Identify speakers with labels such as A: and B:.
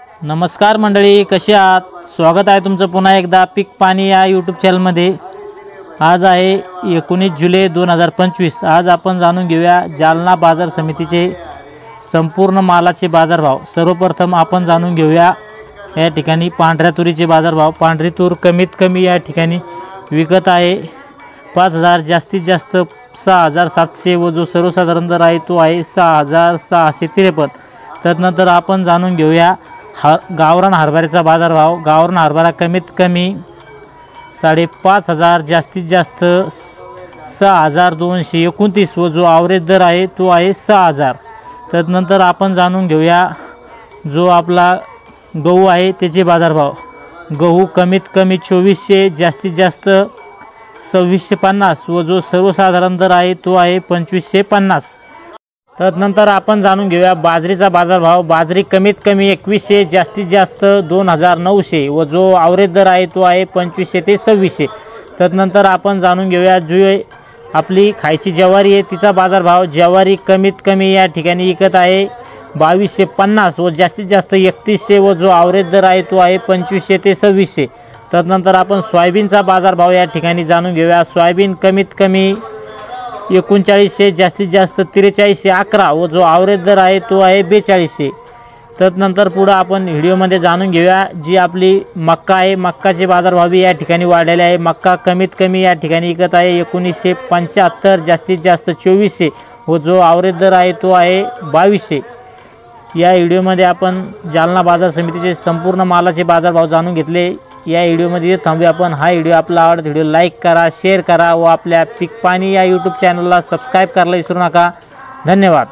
A: नमस्कार मंडळी, कसे आहात? स्वागत आहे तुमचं पुन्हा एकदा पीक पाणी या यूट्यूब चॅनलमध्ये। आज आहे 19 जुलै 2025। आज आपण जाणून घेऊया जालना बाजार समितीचे संपूर्ण मालाचे बाजारभाव। सर्वप्रथम आपण जाणून घेऊया या ठिकाणी पांढऱ्या तुरीचे बाजारभाव। पांढरी तूर कमीत कमी या ठिकाणी विकत आहे 5000, जास्तीत जास्त 6700 व जो सर्वसाधारण दर आहे तो आहे 6653। त्यानंतर आपण जाणून घेऊया गावरान हरभऱ्याचा बाजारभाव। गावरान हरभरा कमीत कमी 5500, जास्तीत जास्त 6229 व जो आवरेज दर आहे तो आहे 6000। त्यानंतर आपण जाणून घेऊया जो आपला गहू आहे त्याचे बाजारभाव। गहू कमीत कमी 2400, जास्तीत जास्त 2650 व जो सर्वसाधारण दर आहे तो आहे 2550। त्यानंतर आपण जाणून घेऊया बाजरीचा बाजारभाव। बाजरी कमीत कमी 2100, जास्तीत जास्त 2900 व जो आवरेज दर आहे तो आहे 2500 ते 2600। त्यानंतर आपण जाणून घेऊया जो आपली खायची ज्वारी आहे तिचा बाजारभाव। ज्वारी कमीत कमी या ठिकाणी विकत आहे 2250 व जास्तीत जास्त 3100 व जो आवरेज दर आहे तो आहे 2500 ते 2600। त्यानंतर आपण सोयाबीनचा बाजारभाव या ठिकाणी जाणून घेऊया। सोयाबीन कमीत कमी 3900, जास्तीत जास्त 4311 व जो आवरेज दर आहे तो आहे 4200। त्यानंतर पुढे आपण व्हिडिओमध्ये जाणून घेऊया जी आपली मक्का आहे। मक्काचे बाजारभाव या ठिकाणी वाढलेले आहे। मक्का कमीत कमी या ठिकाणी विकत आहे 1975, जास्तीत जास्त 2400 व जो आवरेज दर आहे तो आहे 2200। या व्हिडिओमध्ये आपण जालना बाजार समितीचे संपूर्ण मालाचे बाजारभाव जाणून घेतले। या व्हिडिओमध्ये थांबूया आपण। हा व्हिडिओ आपला आवडला व्हिडिओ लाईक करा, शेअर करा व आपल्या पीक पाणी या यूट्यूब चॅनलला सबस्क्राईब करायला विसरू नका। धन्यवाद।